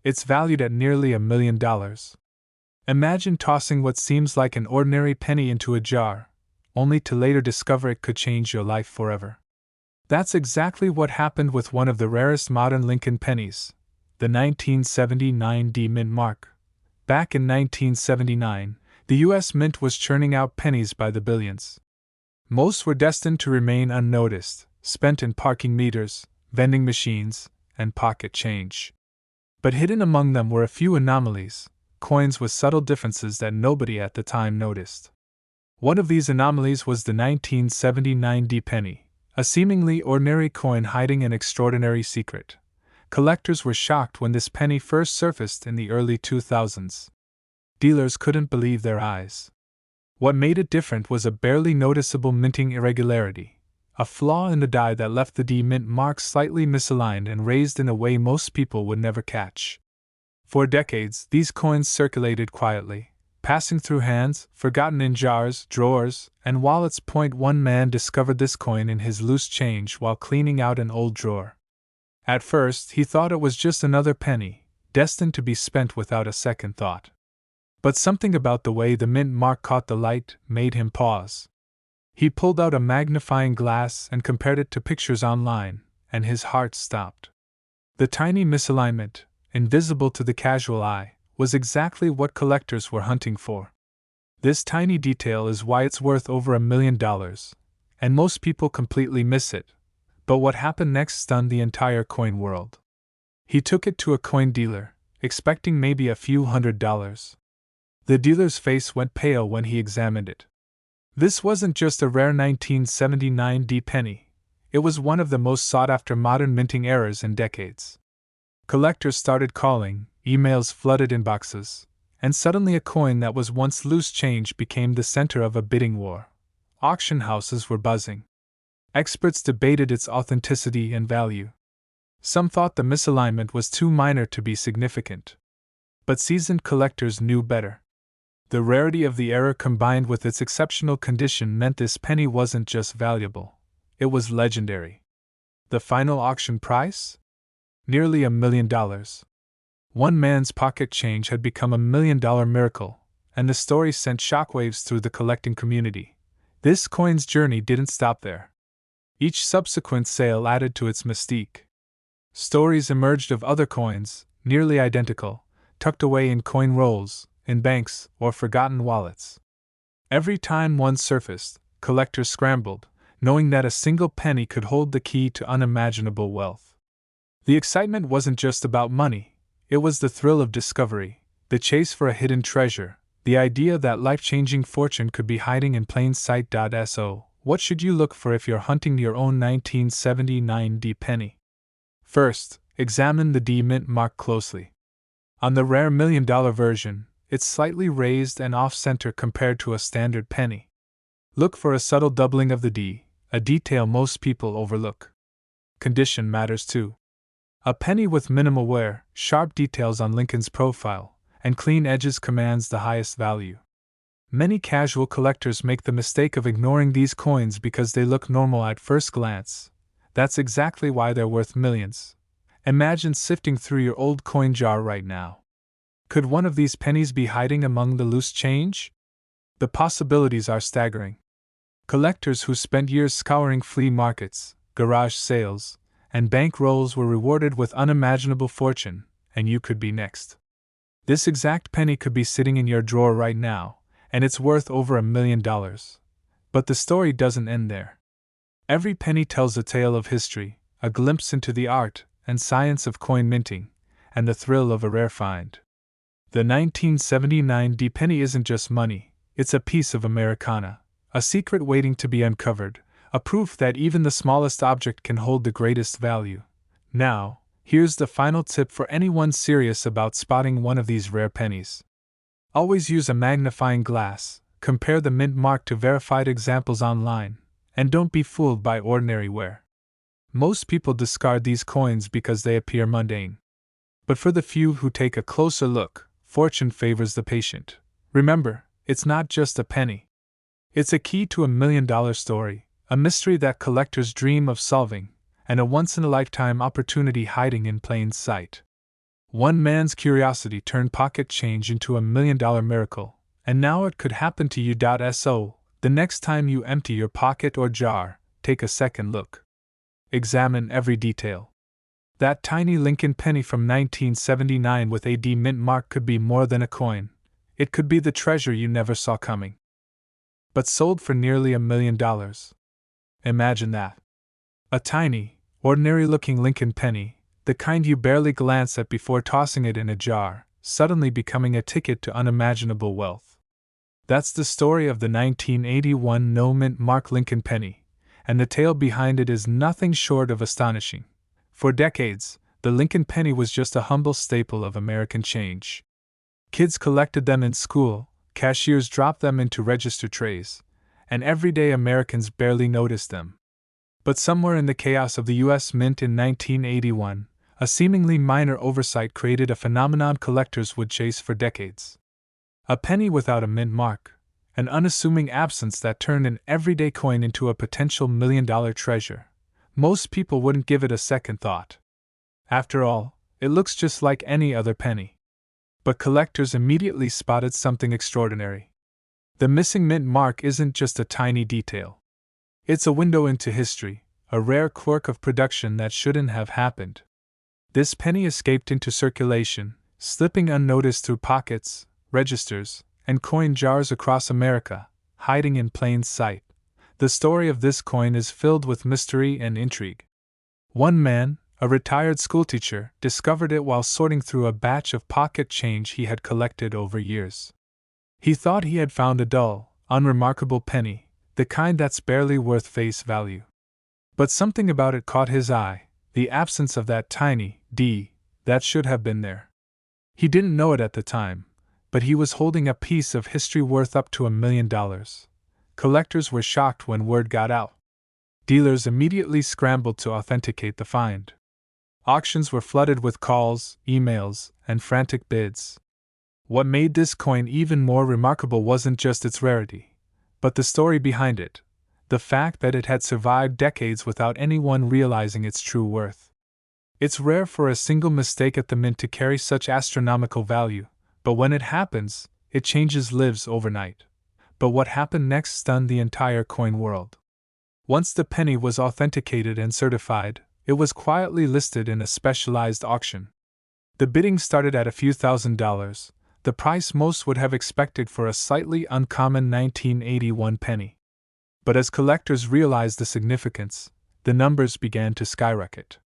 It's valued at nearly $1 million. Imagine tossing what seems like an ordinary penny into a jar, only to later discover it could change your life forever. That's exactly what happened with one of the rarest modern Lincoln pennies, the 1979 D Mint mark. Back in 1979, the U.S. Mint was churning out pennies by the billions. Most were destined to remain unnoticed, spent in parking meters, vending machines, and pocket change. But hidden among them were a few anomalies, coins with subtle differences that nobody at the time noticed. One of these anomalies was the 1979 D penny, a seemingly ordinary coin hiding an extraordinary secret. Collectors were shocked when this penny first surfaced in the early 2000s. Dealers couldn't believe their eyes. What made it different was a barely noticeable minting irregularity, a flaw in the die that left the D Mint mark slightly misaligned and raised in a way most people would never catch. For decades, these coins circulated quietly, passing through hands, forgotten in jars, drawers, and wallets. One man discovered this coin in his loose change while cleaning out an old drawer. At first, he thought it was just another penny, destined to be spent without a second thought. But something about the way the mint mark caught the light made him pause. He pulled out a magnifying glass and compared it to pictures online, and his heart stopped. The tiny misalignment, invisible to the casual eye, was exactly what collectors were hunting for. This tiny detail is why it's worth over $1 million, and most people completely miss it. But what happened next stunned the entire coin world. He took it to a coin dealer, expecting maybe a few $100s. The dealer's face went pale when he examined it. This wasn't just a rare 1979 D penny, it was one of the most sought-after modern minting errors in decades. Collectors started calling, emails flooded inboxes, and suddenly a coin that was once loose change became the center of a bidding war. Auction houses were buzzing. Experts debated its authenticity and value. Some thought the misalignment was too minor to be significant. But seasoned collectors knew better. The rarity of the error combined with its exceptional condition meant this penny wasn't just valuable, it was legendary. The final auction price? Nearly $1 million. One man's pocket change had become $1 million miracle, and the story sent shockwaves through the collecting community. This coin's journey didn't stop there. Each subsequent sale added to its mystique. Stories emerged of other coins, nearly identical, tucked away in coin rolls, in banks, or forgotten wallets. Every time one surfaced, collectors scrambled, knowing that a single penny could hold the key to unimaginable wealth. The excitement wasn't just about money, it was the thrill of discovery, the chase for a hidden treasure, the idea that life-changing fortune could be hiding in plain sight. So, what should you look for if you're hunting your own 1979 D penny? First, examine the D Mint mark closely. On the rare $1 million version, it's slightly raised and off-center compared to a standard penny. Look for a subtle doubling of the D, a detail most people overlook. Condition matters too. A penny with minimal wear, sharp details on Lincoln's profile, and clean edges commands the highest value. Many casual collectors make the mistake of ignoring these coins because they look normal at first glance. That's exactly why they're worth millions. Imagine sifting through your old coin jar right now. Could one of these pennies be hiding among the loose change? The possibilities are staggering. Collectors who spent years scouring flea markets, garage sales, and bank rolls were rewarded with unimaginable fortune, and you could be next. This exact penny could be sitting in your drawer right now, and it's worth over $1 million. But the story doesn't end there. Every penny tells a tale of history, a glimpse into the art and science of coin minting, and the thrill of a rare find. The 1979 D penny isn't just money, it's a piece of Americana, a secret waiting to be uncovered, a proof that even the smallest object can hold the greatest value. Now, here's the final tip for anyone serious about spotting one of these rare pennies. Always use a magnifying glass, compare the mint mark to verified examples online, and don't be fooled by ordinary wear. Most people discard these coins because they appear mundane. But for the few who take a closer look, fortune favors the patient. Remember, it's not just a penny. It's a key to $1 million story, a mystery that collectors dream of solving, and a once-in-a-lifetime opportunity hiding in plain sight. One man's curiosity turned pocket change into $1 million miracle, and now it could happen to you. So, the next time you empty your pocket or jar, take a second look. Examine every detail. That tiny Lincoln penny from 1979 with a D mint mark could be more than a coin. It could be the treasure you never saw coming. But sold for nearly $1 million. Imagine that. A tiny, ordinary-looking Lincoln penny, the kind you barely glance at before tossing it in a jar, suddenly becoming a ticket to unimaginable wealth. That's the story of the 1981 no-mint mark Lincoln penny, and the tale behind it is nothing short of astonishing. For decades, the Lincoln penny was just a humble staple of American change. Kids collected them in school, cashiers dropped them into register trays, and everyday Americans barely noticed them. But somewhere in the chaos of the U.S. Mint in 1981, a seemingly minor oversight created a phenomenon collectors would chase for decades. A penny without a mint mark, an unassuming absence that turned an everyday coin into a potential $1 million treasure. Most people wouldn't give it a second thought. After all, it looks just like any other penny. But collectors immediately spotted something extraordinary. The missing mint mark isn't just a tiny detail. It's a window into history, a rare quirk of production that shouldn't have happened. This penny escaped into circulation, slipping unnoticed through pockets, registers, and coin jars across America, hiding in plain sight. The story of this coin is filled with mystery and intrigue. One man, a retired schoolteacher, discovered it while sorting through a batch of pocket change he had collected over years. He thought he had found a dull, unremarkable penny, the kind that's barely worth face value. But something about it caught his eye, the absence of that tiny D that should have been there. He didn't know it at the time, but he was holding a piece of history worth up to $1 million. Collectors were shocked when word got out. Dealers immediately scrambled to authenticate the find. Auctions were flooded with calls, emails, and frantic bids. What made this coin even more remarkable wasn't just its rarity, but the story behind it, the fact that it had survived decades without anyone realizing its true worth. It's rare for a single mistake at the mint to carry such astronomical value, but when it happens, it changes lives overnight. But what happened next stunned the entire coin world. Once the penny was authenticated and certified, it was quietly listed in a specialized auction. The bidding started at a few $1,000s, the price most would have expected for a slightly uncommon 1981 penny. But as collectors realized the significance, the numbers began to skyrocket.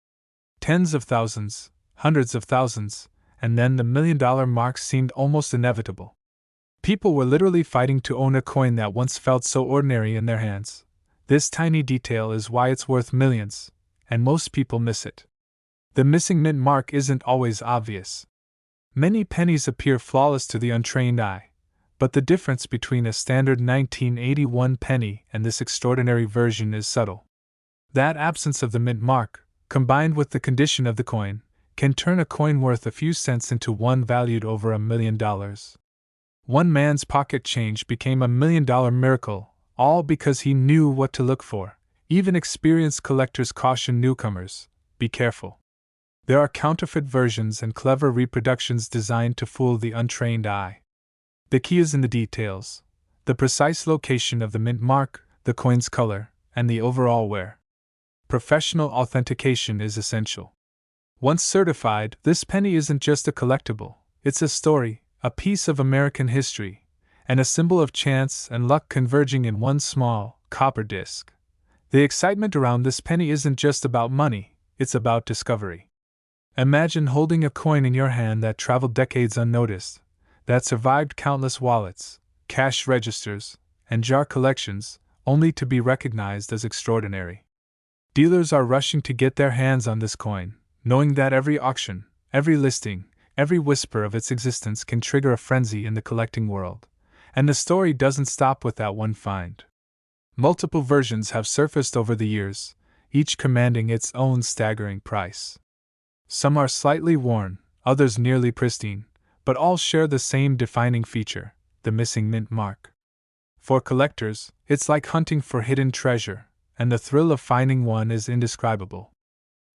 Tens of thousands, hundreds of thousands, and then the $1 million mark seemed almost inevitable. People were literally fighting to own a coin that once felt so ordinary in their hands. This tiny detail is why it's worth millions, and most people miss it. The missing mint mark isn't always obvious. Many pennies appear flawless to the untrained eye, but the difference between a standard 1981 penny and this extraordinary version is subtle. That absence of the mint mark, combined with the condition of the coin, can turn a coin worth a few cents into one valued over $1 million. One man's pocket change became $1 million miracle, all because he knew what to look for. Even experienced collectors caution newcomers, be careful. There are counterfeit versions and clever reproductions designed to fool the untrained eye. The key is in the details: the precise location of the mint mark, the coin's color, and the overall wear. Professional authentication is essential. Once certified, this penny isn't just a collectible, it's a story, a piece of American history, and a symbol of chance and luck converging in one small, copper disc. The excitement around this penny isn't just about money, it's about discovery. Imagine holding a coin in your hand that traveled decades unnoticed, that survived countless wallets, cash registers, and jar collections, only to be recognized as extraordinary. Dealers are rushing to get their hands on this coin, knowing that every auction, every listing, every whisper of its existence can trigger a frenzy in the collecting world. And the story doesn't stop with that one find. Multiple versions have surfaced over the years, each commanding its own staggering price. Some are slightly worn, others nearly pristine, but all share the same defining feature: the missing mint mark. For collectors, it's like hunting for hidden treasure, and the thrill of finding one is indescribable.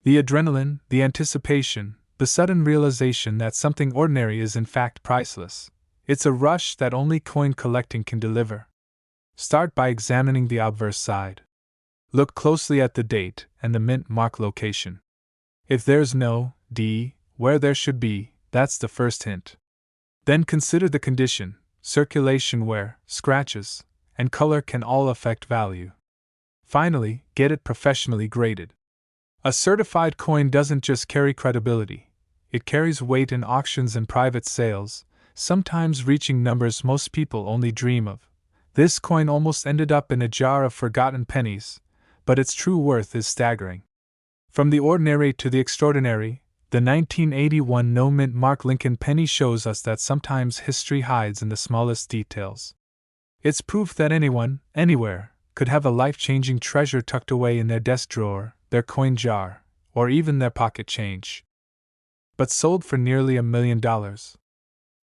The adrenaline, the anticipation, the sudden realization that something ordinary is in fact priceless. It's a rush that only coin collecting can deliver. Start by examining the obverse side. Look closely at the date and the mint mark location. If there's no D where there should be, that's the first hint. Then consider the condition, circulation wear, scratches, and color can all affect value. Finally, get it professionally graded. A certified coin doesn't just carry credibility, it carries weight in auctions and private sales, sometimes reaching numbers most people only dream of. This coin almost ended up in a jar of forgotten pennies, but its true worth is staggering. From the ordinary to the extraordinary, the 1981 no mint mark Lincoln penny shows us that sometimes history hides in the smallest details. It's proof that anyone, anywhere, could have a life-changing treasure tucked away in their desk drawer, their coin jar, or even their pocket change. But sold for nearly $1 million.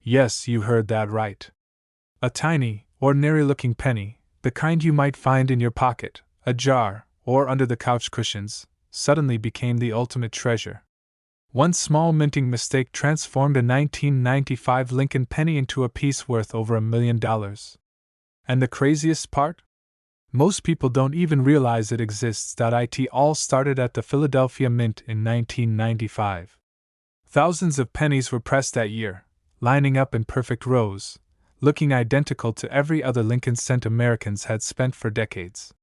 Yes, you heard that right. A tiny, ordinary-looking penny, the kind you might find in your pocket, a jar, or under the couch cushions, suddenly became the ultimate treasure. One small minting mistake transformed a 1995 Lincoln penny into a piece worth over $1 million. And the craziest part? Most people don't even realize it exists. It all started at the Philadelphia Mint in 1995. Thousands of pennies were pressed that year, lining up in perfect rows, looking identical to every other Lincoln cent Americans had spent for decades.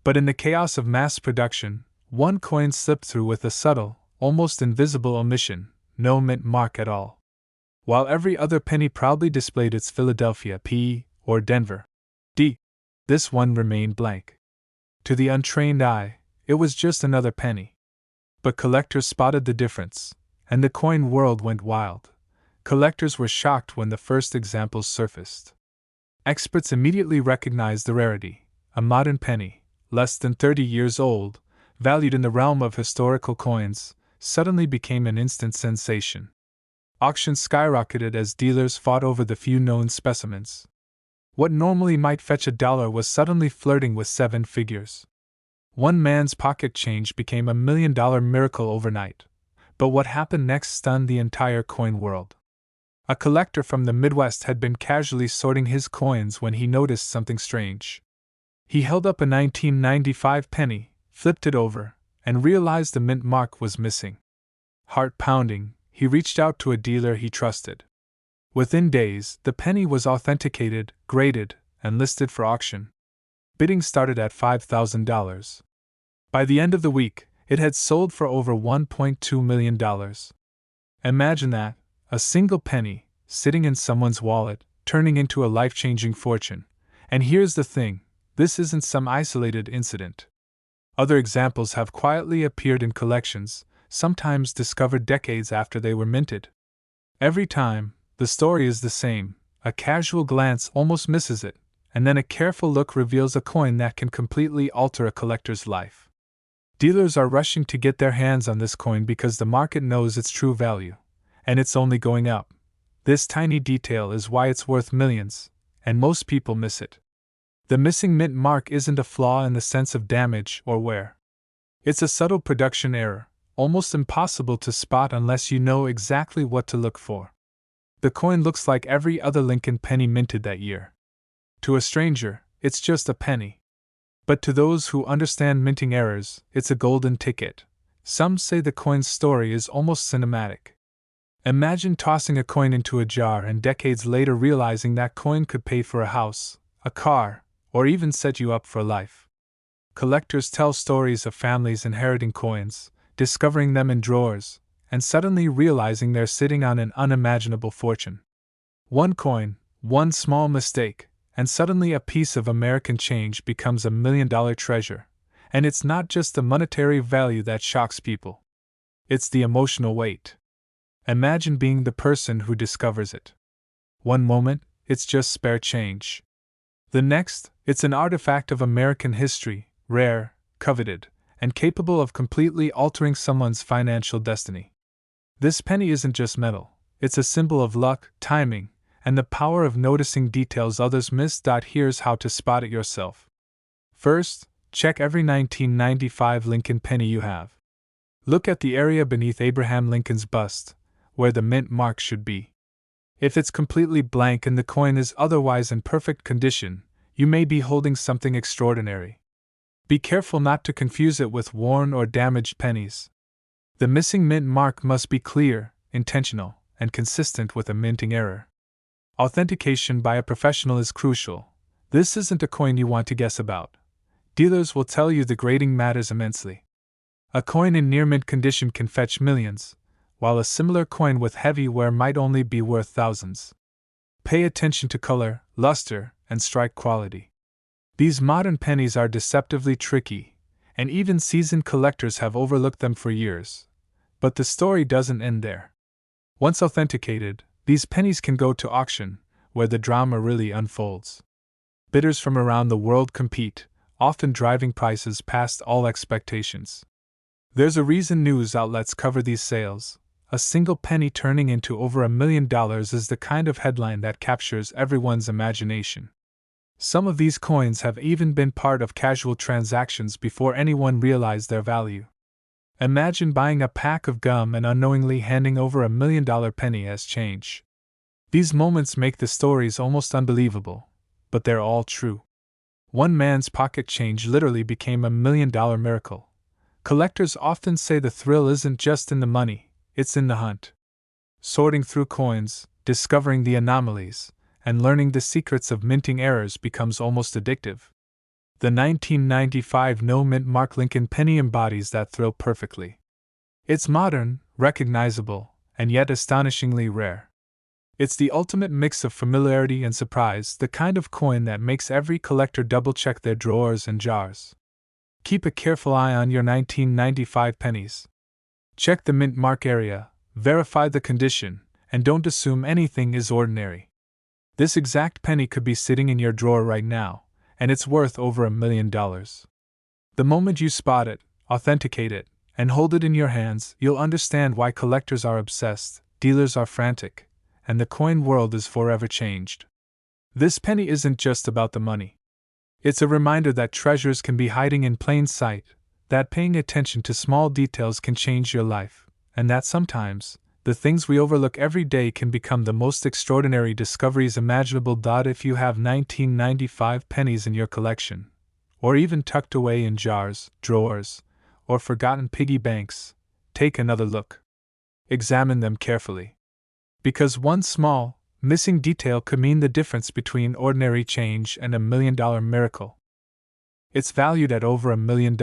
But in the chaos of mass production, one coin slipped through with a subtle, almost invisible omission, no mint mark at all. While every other penny proudly displayed its Philadelphia P or Denver D, this one remained blank. To the untrained eye, it was just another penny. But collectors spotted the difference, and the coin world went wild. Collectors were shocked when the first examples surfaced. Experts immediately recognized the rarity. A modern penny, less than 30 years old, valued in the realm of historical coins, suddenly became an instant sensation. Auctions skyrocketed as dealers fought over the few known specimens. What normally might fetch $1 was suddenly flirting with 7 figures. One man's pocket change became $1 million miracle overnight. But what happened next stunned the entire coin world. A collector from the Midwest had been casually sorting his coins when he noticed something strange. He held up a 1995 penny, flipped it over, and realized the mint mark was missing. Heart pounding, he reached out to a dealer he trusted. Within days, the penny was authenticated, graded, and listed for auction. Bidding started at $5,000. By the end of the week, it had sold for over $1.2 million. Imagine that, a single penny, sitting in someone's wallet, turning into a life-changing fortune. And here's the thing, this isn't some isolated incident. Other examples have quietly appeared in collections, sometimes discovered decades after they were minted. Every time, the story is the same. A casual glance almost misses it, and then a careful look reveals a coin that can completely alter a collector's life. Dealers are rushing to get their hands on this coin because the market knows its true value, and it's only going up. This tiny detail is why it's worth millions, and most people miss it. The missing mint mark isn't a flaw in the sense of damage or wear. It's a subtle production error, almost impossible to spot unless you know exactly what to look for. The coin looks like every other Lincoln penny minted that year. To a stranger, it's just a penny. But to those who understand minting errors, it's a golden ticket. Some say the coin's story is almost cinematic. Imagine tossing a coin into a jar and decades later realizing that coin could pay for a house, a car, or even set you up for life. Collectors tell stories of families inheriting coins, discovering them in drawers, and suddenly realizing they're sitting on an unimaginable fortune. One coin, one small mistake, and suddenly a piece of American change becomes $1 million treasure. And it's not just the monetary value that shocks people. It's the emotional weight. Imagine being the person who discovers it. One moment, it's just spare change. The next, it's an artifact of American history, rare, coveted, and capable of completely altering someone's financial destiny. This penny isn't just metal, it's a symbol of luck, timing, and the power of noticing details others miss. Here's how to spot it yourself. First, check every 1995 Lincoln penny you have. Look at the area beneath Abraham Lincoln's bust, where the mint mark should be. If it's completely blank and the coin is otherwise in perfect condition, you may be holding something extraordinary. Be careful not to confuse it with worn or damaged pennies. The missing mint mark must be clear, intentional, and consistent with a minting error. Authentication by a professional is crucial. This isn't a coin you want to guess about. Dealers will tell you the grading matters immensely. A coin in near mint condition can fetch millions, while a similar coin with heavy wear might only be worth thousands. Pay attention to color, luster, and strike quality. These modern pennies are deceptively tricky, and even seasoned collectors have overlooked them for years. But the story doesn't end there. Once authenticated, these pennies can go to auction, where the drama really unfolds. Bidders from around the world compete, often driving prices past all expectations. There's a reason news outlets cover these sales. A single penny turning into over $1 million is the kind of headline that captures everyone's imagination. Some of these coins have even been part of casual transactions before anyone realized their value. Imagine buying a pack of gum and unknowingly handing over $1 million penny as change. These moments make the stories almost unbelievable, but they're all true. One man's pocket change literally became $1 million miracle. Collectors often say the thrill isn't just in the money, it's in the hunt. Sorting through coins, discovering the anomalies, and learning the secrets of minting errors becomes almost addictive. The 1995 no-mint mark Lincoln penny embodies that thrill perfectly. It's modern, recognizable, and yet astonishingly rare. It's the ultimate mix of familiarity and surprise, the kind of coin that makes every collector double-check their drawers and jars. Keep a careful eye on your 1995 pennies. Check the mint mark area, verify the condition, and don't assume anything is ordinary. This exact penny could be sitting in your drawer right now, and it's worth over $1 million. The moment you spot it, authenticate it, and hold it in your hands, you'll understand why collectors are obsessed, dealers are frantic, and the coin world is forever changed. This penny isn't just about the money. It's a reminder that treasures can be hiding in plain sight, that paying attention to small details can change your life, and that sometimes, the things we overlook every day can become the most extraordinary discoveries imaginable. If you have 1995 pennies in your collection, or even tucked away in jars, drawers, or forgotten piggy banks, take another look. Examine them carefully. Because one small, missing detail could mean the difference between ordinary change and $1 million miracle. It's valued at over $1 million.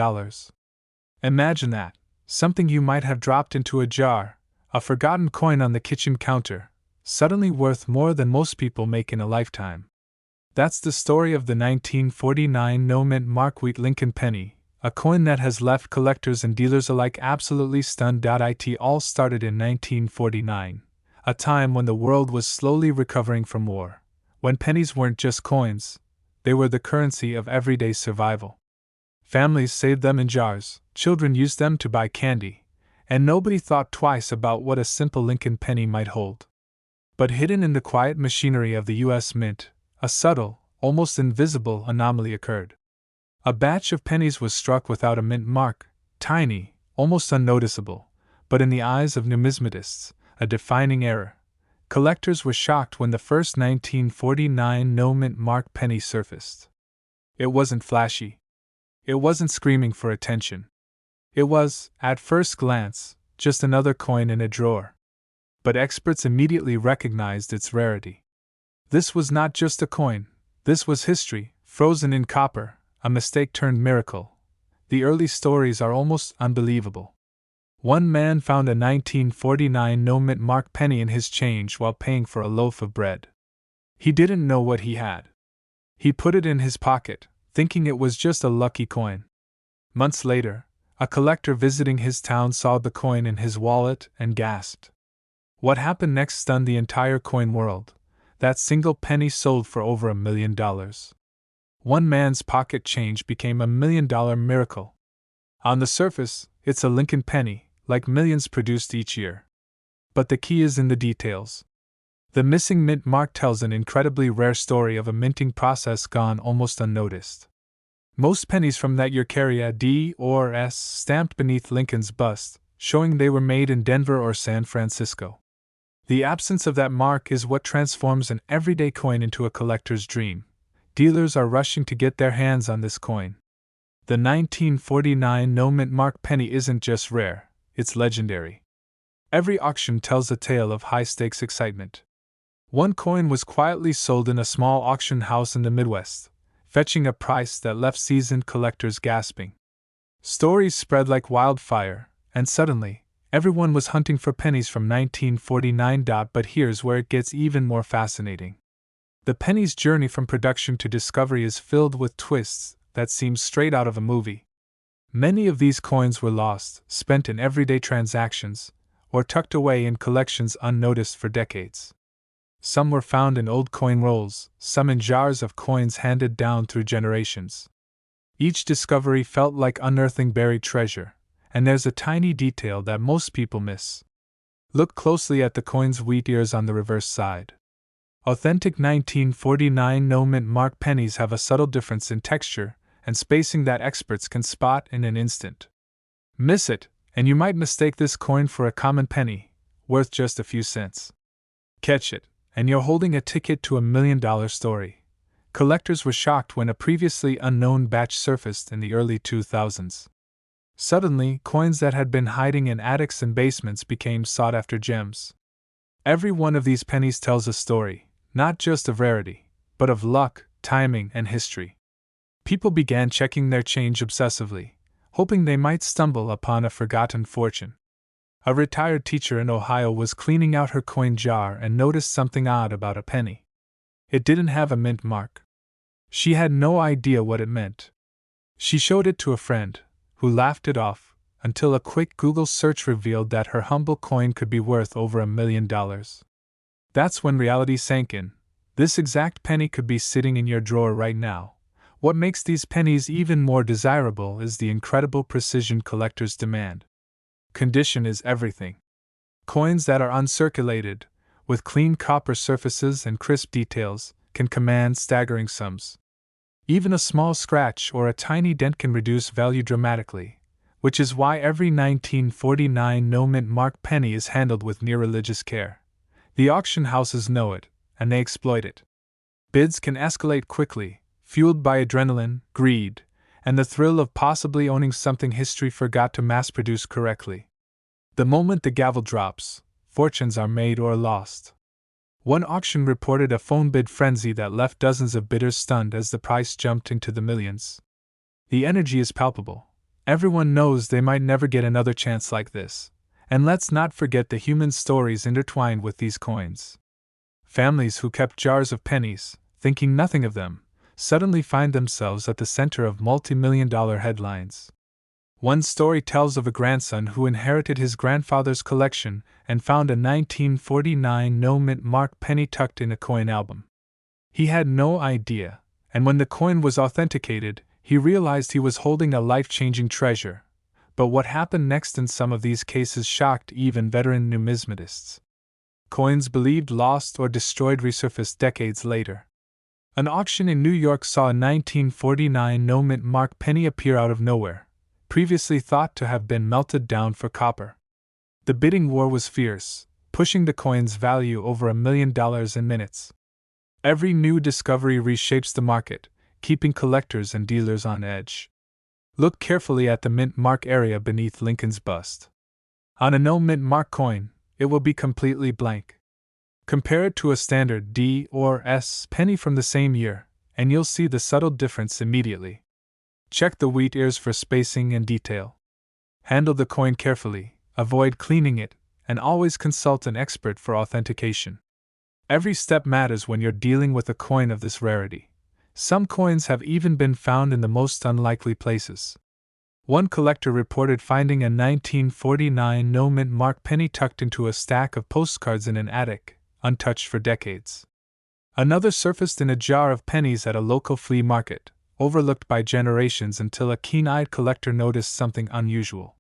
Imagine that, something you might have dropped into a jar, a forgotten coin on the kitchen counter, suddenly worth more than most people make in a lifetime. That's the story of the 1949 no-mint mark wheat Lincoln penny, a coin that has left collectors and dealers alike absolutely stunned. It all started in 1949. A time when the world was slowly recovering from war, when pennies weren't just coins, they were the currency of everyday survival. Families saved them in jars, children used them to buy candy, and nobody thought twice about what a simple Lincoln penny might hold. But hidden in the quiet machinery of the U.S. Mint, a subtle, almost invisible anomaly occurred. A batch of pennies was struck without a mint mark, tiny, almost unnoticeable, but in the eyes of numismatists, a defining error. Collectors were shocked when the first 1949 no-mint mark penny surfaced. It wasn't flashy. It wasn't screaming for attention. It was, at first glance, just another coin in a drawer. But experts immediately recognized its rarity. This was not just a coin, this was history, frozen in copper, a mistake turned miracle. The early stories are almost unbelievable. One man found a 1949 no-mint mark penny in his change while paying for a loaf of bread. He didn't know what he had. He put it in his pocket, thinking it was just a lucky coin. Months later, a collector visiting his town saw the coin in his wallet and gasped. What happened next stunned the entire coin world. That single penny sold for over $1 million. One man's pocket change became $1 million miracle. On the surface, it's a Lincoln penny, like millions produced each year. But the key is in the details. The missing mint mark tells an incredibly rare story of a minting process gone almost unnoticed. Most pennies from that year carry a D or S stamped beneath Lincoln's bust, showing they were made in Denver or San Francisco. The absence of that mark is what transforms an everyday coin into a collector's dream. Dealers are rushing to get their hands on this coin. The 1949 no-mint mark penny isn't just rare, it's legendary. Every auction tells a tale of high-stakes excitement. One coin was quietly sold in a small auction house in the Midwest, fetching a price that left seasoned collectors gasping. Stories spread like wildfire, and suddenly, everyone was hunting for pennies from 1949. But here's where it gets even more fascinating. The penny's journey from production to discovery is filled with twists that seem straight out of a movie. Many of these coins were lost, spent in everyday transactions, or tucked away in collections unnoticed for decades. Some were found in old coin rolls, some in jars of coins handed down through generations. Each discovery felt like unearthing buried treasure, and there's a tiny detail that most people miss. Look closely at the coin's wheat ears on the reverse side. Authentic 1949 no-mint mark pennies have a subtle difference in texture and spacing that experts can spot in an instant. Miss it, and you might mistake this coin for a common penny, worth just a few cents. Catch it, and you're holding a ticket to $1 million story. Collectors were shocked when a previously unknown batch surfaced in the early 2000s. Suddenly, coins that had been hiding in attics and basements became sought-after gems. Every one of these pennies tells a story, not just of rarity, but of luck, timing, and history. People began checking their change obsessively, hoping they might stumble upon a forgotten fortune. A retired teacher in Ohio was cleaning out her coin jar and noticed something odd about a penny. It didn't have a mint mark. She had no idea what it meant. She showed it to a friend, who laughed it off, until a quick Google search revealed that her humble coin could be worth over $1 million. That's when reality sank in. This exact penny could be sitting in your drawer right now. What makes these pennies even more desirable is the incredible precision collectors demand. Condition is everything. Coins that are uncirculated, with clean copper surfaces and crisp details, can command staggering sums. Even a small scratch or a tiny dent can reduce value dramatically, which is why every 1949 no-mint mark penny is handled with near-religious care. The auction houses know it, and they exploit it. Bids can escalate quickly, fueled by adrenaline, greed, and the thrill of possibly owning something history forgot to mass-produce correctly. The moment the gavel drops, fortunes are made or lost. One auction reported a phone bid frenzy that left dozens of bidders stunned as the price jumped into the millions. The energy is palpable. Everyone knows they might never get another chance like this. And let's not forget the human stories intertwined with these coins. Families who kept jars of pennies, thinking nothing of them, suddenly find themselves at the center of multi-million-dollar headlines. One story tells of a grandson who inherited his grandfather's collection and found a 1949 no-mint mark penny tucked in a coin album. He had no idea, and when the coin was authenticated, he realized he was holding a life-changing treasure. But what happened next in some of these cases shocked even veteran numismatists. Coins believed lost or destroyed resurfaced decades later. An auction in New York saw a 1949 no-mint mark penny appear out of nowhere, previously thought to have been melted down for copper. The bidding war was fierce, pushing the coin's value over $1 million in minutes. Every new discovery reshapes the market, keeping collectors and dealers on edge. Look carefully at the mint mark area beneath Lincoln's bust. On a no-mint mark coin, it will be completely blank. Compare it to a standard D or S penny from the same year, and you'll see the subtle difference immediately. Check the wheat ears for spacing and detail. Handle the coin carefully, avoid cleaning it, and always consult an expert for authentication. Every step matters when you're dealing with a coin of this rarity. Some coins have even been found in the most unlikely places. One collector reported finding a 1949 no-mint mark penny tucked into a stack of postcards in an attic, untouched for decades. Another surfaced in a jar of pennies at a local flea market, overlooked by generations until a keen-eyed collector noticed something unusual.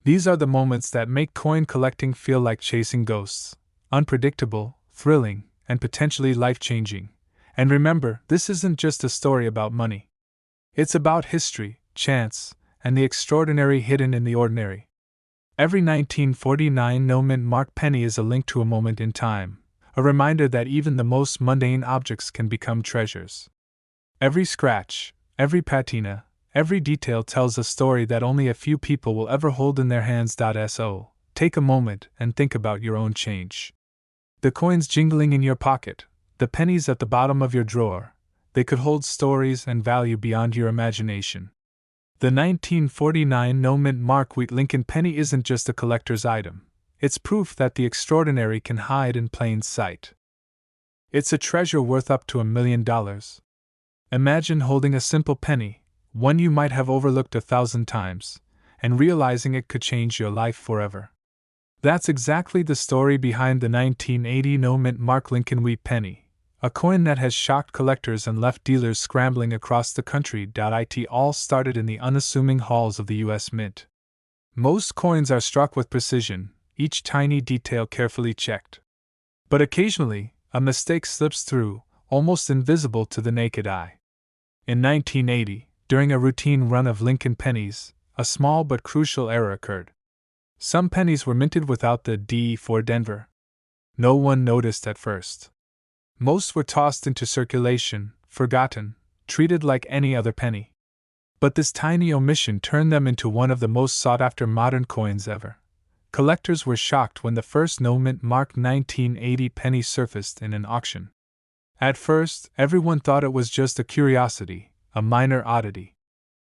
These are the moments that make coin collecting feel like chasing ghosts, unpredictable, thrilling, and potentially life-changing. And remember, this isn't just a story about money. It's about history, chance, and the extraordinary hidden in the ordinary. Every 1949 no-mint mark penny is a link to a moment in time, a reminder that even the most mundane objects can become treasures. Every scratch, every patina, every detail tells a story that only a few people will ever hold in their hands. So, take a moment and think about your own change. The coins jingling in your pocket, the pennies at the bottom of your drawer, they could hold stories and value beyond your imagination. The 1949 no-mint mark wheat Lincoln penny isn't just a collector's item. It's proof that the extraordinary can hide in plain sight. It's a treasure worth up to $1 million. Imagine holding a simple penny, one you might have overlooked 1,000 times, and realizing it could change your life forever. That's exactly the story behind the 1980 no-mint mark Lincoln wheat penny, a coin that has shocked collectors and left dealers scrambling across the country. It all started in the unassuming halls of the U.S. Mint. Most coins are struck with precision, each tiny detail carefully checked. But occasionally, a mistake slips through, almost invisible to the naked eye. In 1980, during a routine run of Lincoln pennies, a small but crucial error occurred. Some pennies were minted without the D for Denver. No one noticed at first. Most were tossed into circulation, forgotten, treated like any other penny. But this tiny omission turned them into one of the most sought-after modern coins ever. Collectors were shocked when the first no-mint mark 1980 penny surfaced in an auction. At first, everyone thought it was just a curiosity, a minor oddity.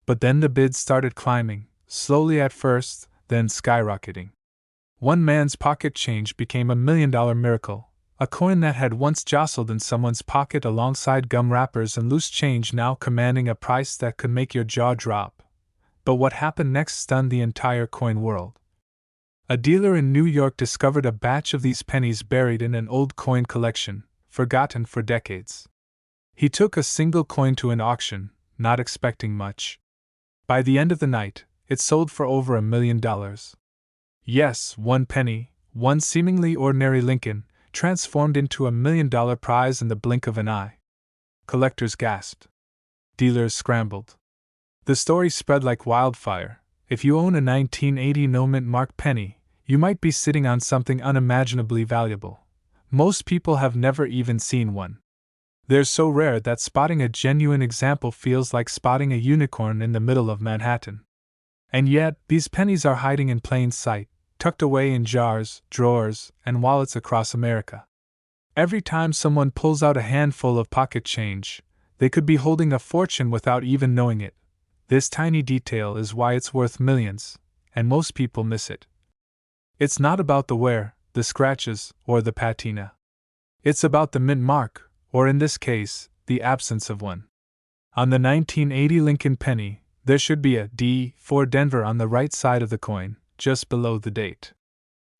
But then the bids started climbing, slowly at first, then skyrocketing. One man's pocket change became $1 million miracle. A coin that had once jostled in someone's pocket alongside gum wrappers and loose change now commanding a price that could make your jaw drop. But what happened next stunned the entire coin world. A dealer in New York discovered a batch of these pennies buried in an old coin collection, forgotten for decades. He took a single coin to an auction, not expecting much. By the end of the night, it sold for over $1 million. Yes, one penny, one seemingly ordinary Lincoln, transformed into $1 million prize in the blink of an eye. Collectors gasped. Dealers scrambled. The story spread like wildfire. If you own a 1980 no-mint mark penny, you might be sitting on something unimaginably valuable. Most people have never even seen one. They're so rare that spotting a genuine example feels like spotting a unicorn in the middle of Manhattan. And yet, these pennies are hiding in plain sight, tucked away in jars, drawers, and wallets across America. Every time someone pulls out a handful of pocket change, they could be holding a fortune without even knowing it. This tiny detail is why it's worth millions, and most people miss it. It's not about the wear, the scratches, or the patina. It's about the mint mark, or in this case, the absence of one. On the 1980 Lincoln penny, there should be a D for Denver on the right side of the coin, just below the date.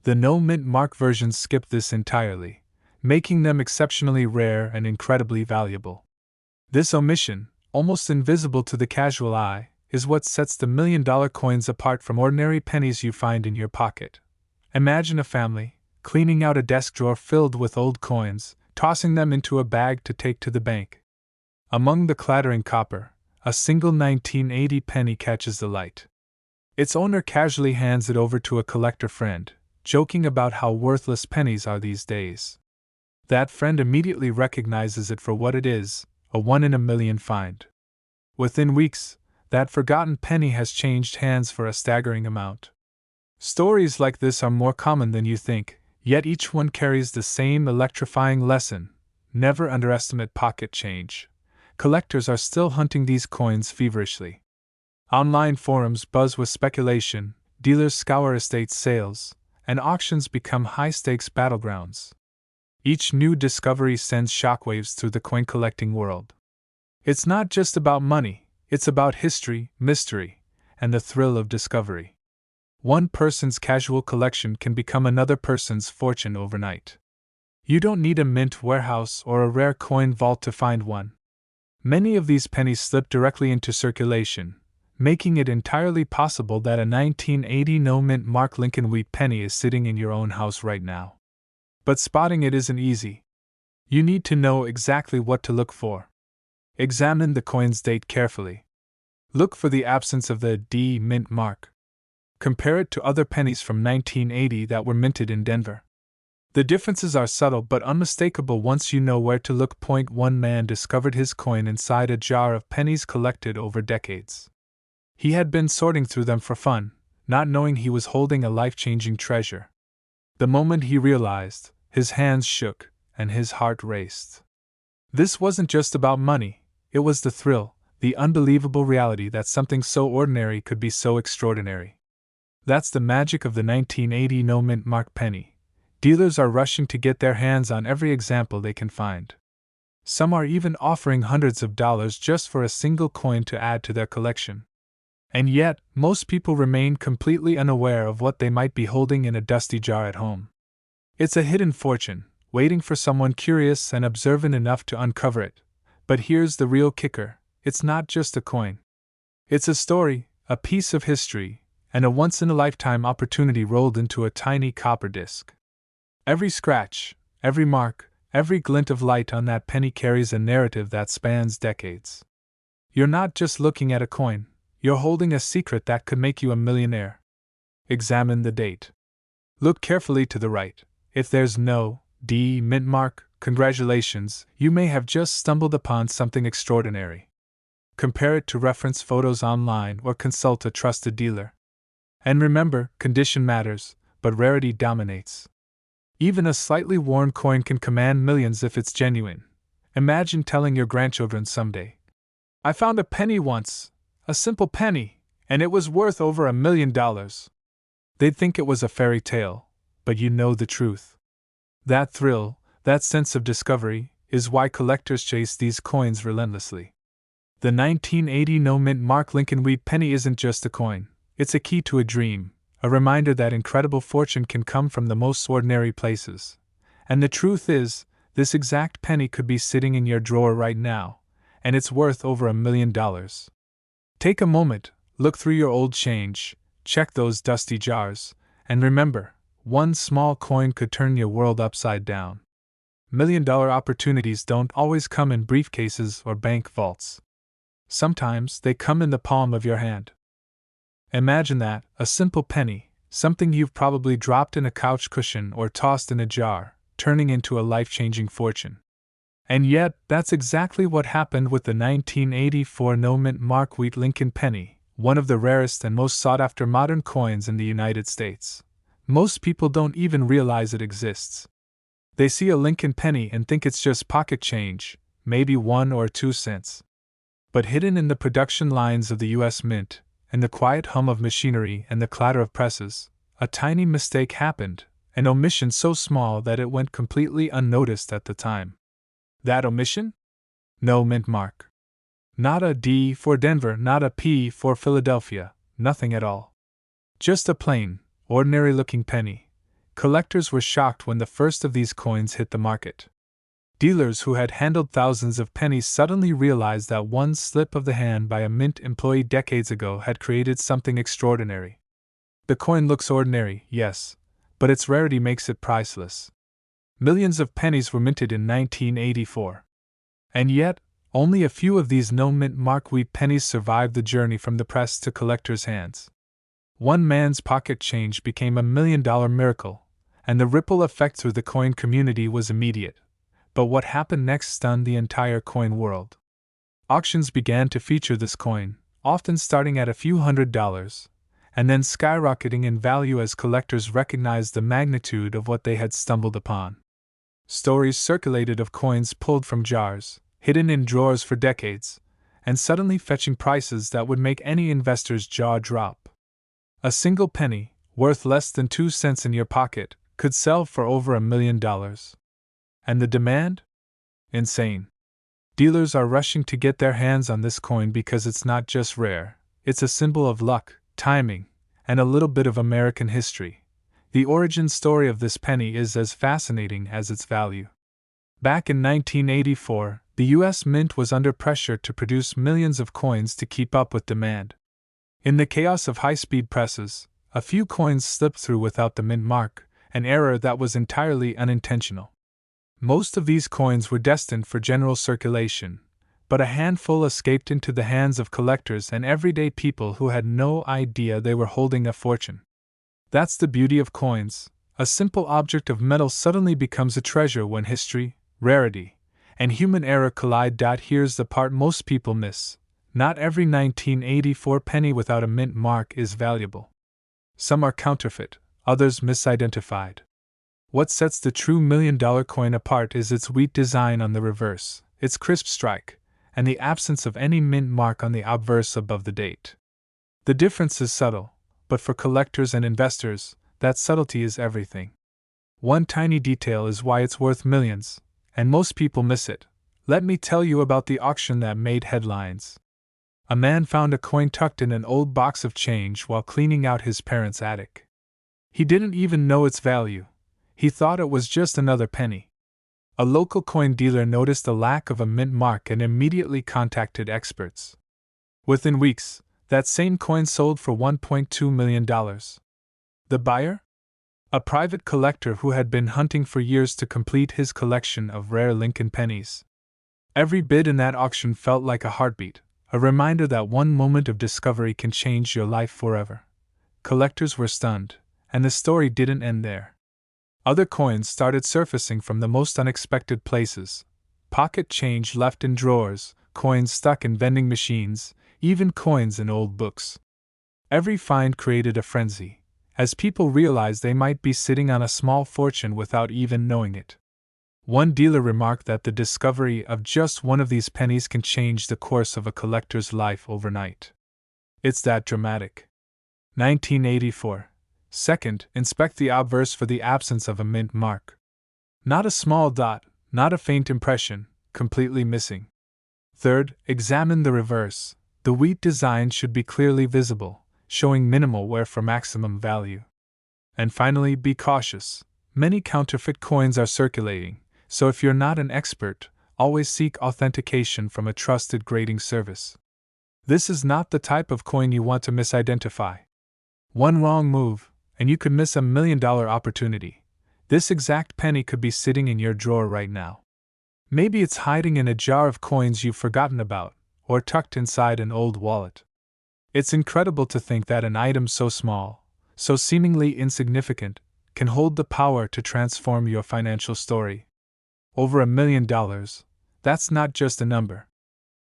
The no-mint mark versions skip this entirely, making them exceptionally rare and incredibly valuable. This omission, almost invisible to the casual eye, is what sets the $1 million coins apart from ordinary pennies you find in your pocket. Imagine a family, cleaning out a desk drawer filled with old coins, tossing them into a bag to take to the bank. Among the clattering copper, a single 1980 penny catches the light. Its owner casually hands it over to a collector friend, joking about how worthless pennies are these days. That friend immediately recognizes it for what it is, a one-in-a-million find. Within weeks, that forgotten penny has changed hands for a staggering amount. Stories like this are more common than you think, yet each one carries the same electrifying lesson: never underestimate pocket change. Collectors are still hunting these coins feverishly. Online forums buzz with speculation, dealers scour estate sales, and auctions become high-stakes battlegrounds. Each new discovery sends shockwaves through the coin collecting world. It's not just about money, it's about history, mystery, and the thrill of discovery. One person's casual collection can become another person's fortune overnight. You don't need a mint warehouse or a rare coin vault to find one. Many of these pennies slip directly into circulation, making it entirely possible that a 1980 no-mint mark Lincoln wheat penny is sitting in your own house right now. But spotting it isn't easy. You need to know exactly what to look for. Examine the coin's date carefully. Look for the absence of the D mint mark. Compare it to other pennies from 1980 that were minted in Denver. The differences are subtle but unmistakable once you know where to look. One man discovered his coin inside a jar of pennies collected over decades. He had been sorting through them for fun, not knowing he was holding a life-changing treasure. The moment he realized, his hands shook, and his heart raced. This wasn't just about money, it was the thrill, the unbelievable reality that something so ordinary could be so extraordinary. That's the magic of the 1980 no-mint mark penny. Dealers are rushing to get their hands on every example they can find. Some are even offering hundreds of dollars just for a single coin to add to their collection. And yet, most people remain completely unaware of what they might be holding in a dusty jar at home. It's a hidden fortune, waiting for someone curious and observant enough to uncover it. But here's the real kicker: it's not just a coin. It's a story, a piece of history, and a once-in-a-lifetime opportunity rolled into a tiny copper disc. Every scratch, every mark, every glint of light on that penny carries a narrative that spans decades. You're not just looking at a coin, you're holding a secret that could make you a millionaire. Examine the date. Look carefully to the right. If there's no D mint mark, congratulations, you may have just stumbled upon something extraordinary. Compare it to reference photos online or consult a trusted dealer. And remember, condition matters, but rarity dominates. Even a slightly worn coin can command millions if it's genuine. Imagine telling your grandchildren someday, "I found a penny once, a simple penny, and it was worth over $1 million. They'd think it was a fairy tale, but you know the truth. That thrill, that sense of discovery, is why collectors chase these coins relentlessly. The 1980 no-mint mark Lincoln Wheat penny isn't just a coin, it's a key to a dream, a reminder that incredible fortune can come from the most ordinary places. And the truth is, this exact penny could be sitting in your drawer right now, and it's worth over $1 million. Take a moment, look through your old change, check those dusty jars, and remember, one small coin could turn your world upside down. $1 million opportunities don't always come in briefcases or bank vaults. Sometimes they come in the palm of your hand. Imagine that, a simple penny, something you've probably dropped in a couch cushion or tossed in a jar, turning into a life-changing fortune. And yet, that's exactly what happened with the 1984 no-mint mark wheat Lincoln penny, one of the rarest and most sought-after modern coins in the United States. Most people don't even realize it exists. They see a Lincoln penny and think it's just pocket change, maybe 1 or 2 cents. But hidden in the production lines of the U.S. Mint, in the quiet hum of machinery and the clatter of presses, a tiny mistake happened, an omission so small that it went completely unnoticed at the time. That omission? No mint mark. Not a D for Denver, not a P for Philadelphia, nothing at all. Just a plain, ordinary-looking penny. Collectors were shocked when the first of these coins hit the market. Dealers who had handled thousands of pennies suddenly realized that one slip of the hand by a mint employee decades ago had created something extraordinary. The coin looks ordinary, yes, but its rarity makes it priceless. Millions of pennies were minted in 1984. And yet, only a few of these no-mint mark wheat pennies survived the journey from the press to collectors' hands. One man's pocket change became $1 million miracle, and the ripple effect through the coin community was immediate. But what happened next stunned the entire coin world. Auctions began to feature this coin, often starting at a few $100s, and then skyrocketing in value as collectors recognized the magnitude of what they had stumbled upon. Stories circulated of coins pulled from jars, hidden in drawers for decades, and suddenly fetching prices that would make any investor's jaw drop. A single penny, worth less than 2 cents in your pocket, could sell for over $1 million. And the demand? Insane. Dealers are rushing to get their hands on this coin because it's not just rare, it's a symbol of luck, timing, and a little bit of American history. The origin story of this penny is as fascinating as its value. Back in 1984, the U.S. Mint was under pressure to produce millions of coins to keep up with demand. In the chaos of high-speed presses, a few coins slipped through without the mint mark, an error that was entirely unintentional. Most of these coins were destined for general circulation, but a handful escaped into the hands of collectors and everyday people who had no idea they were holding a fortune. That's the beauty of coins. A simple object of metal suddenly becomes a treasure when history, rarity, and human error collide. Here's the part most people miss. Not every 1984 penny without a mint mark is valuable. Some are counterfeit, others misidentified. What sets the true $1 million coin apart is its wheat design on the reverse, its crisp strike, and the absence of any mint mark on the obverse above the date. The difference is subtle, but for collectors and investors, that subtlety is everything. One tiny detail is why it's worth millions, and most people miss it. Let me tell you about the auction that made headlines. A man found a coin tucked in an old box of change while cleaning out his parents' attic. He didn't even know its value. He thought it was just another penny. A local coin dealer noticed the lack of a mint mark and immediately contacted experts. Within weeks, that same coin sold for $1.2 million. The buyer? A private collector who had been hunting for years to complete his collection of rare Lincoln pennies. Every bid in that auction felt like a heartbeat, a reminder that one moment of discovery can change your life forever. Collectors were stunned, and the story didn't end there. Other coins started surfacing from the most unexpected places. Pocket change left in drawers, coins stuck in vending machines, even coins in old books. Every find created a frenzy, as people realized they might be sitting on a small fortune without even knowing it. One dealer remarked that the discovery of just one of these pennies can change the course of a collector's life overnight. It's that dramatic. 1984. Second, inspect the obverse for the absence of a mint mark. Not a small dot, not a faint impression, completely missing. Third, examine the reverse. The wheat design should be clearly visible, showing minimal wear for maximum value. And finally, be cautious. Many counterfeit coins are circulating, so if you're not an expert, always seek authentication from a trusted grading service. This is not the type of coin you want to misidentify. One wrong move, and you could miss $1 million opportunity. This exact penny could be sitting in your drawer right now. Maybe it's hiding in a jar of coins you've forgotten about, or tucked inside an old wallet. It's incredible to think that an item so small, so seemingly insignificant, can hold the power to transform your financial story. Over $1 million, that's not just a number.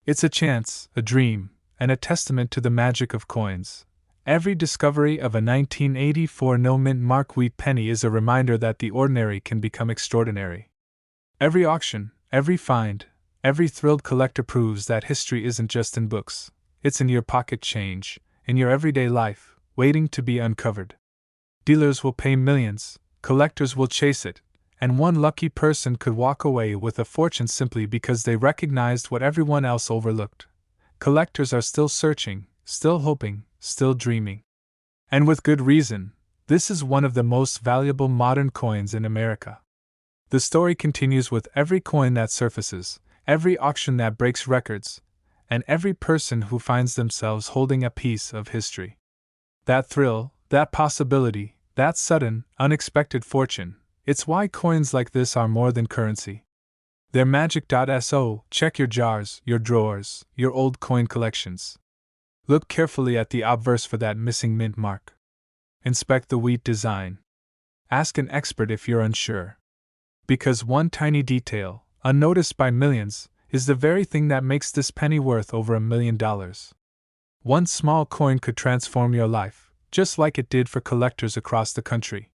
It's a chance, a dream, and a testament to the magic of coins. Every discovery of a 1984 no-mint mark wheat penny is a reminder that the ordinary can become extraordinary. Every auction, every find, every thrilled collector proves that history isn't just in books, it's in your pocket change, in your everyday life, waiting to be uncovered. Dealers will pay millions, collectors will chase it, and one lucky person could walk away with a fortune simply because they recognized what everyone else overlooked. Collectors are still searching, still hoping, still dreaming. And with good reason. This is one of the most valuable modern coins in America. The story continues with every coin that surfaces, every auction that breaks records, and every person who finds themselves holding a piece of history. That thrill, that possibility, that sudden, unexpected fortune, it's why coins like this are more than currency. They're magic. So, check your jars, your drawers, your old coin collections. Look carefully at the obverse for that missing mint mark. Inspect the wheat design. Ask an expert if you're unsure. Because one tiny detail, unnoticed by millions, is the very thing that makes this penny worth over $1 million. One small coin could transform your life, just like it did for collectors across the country.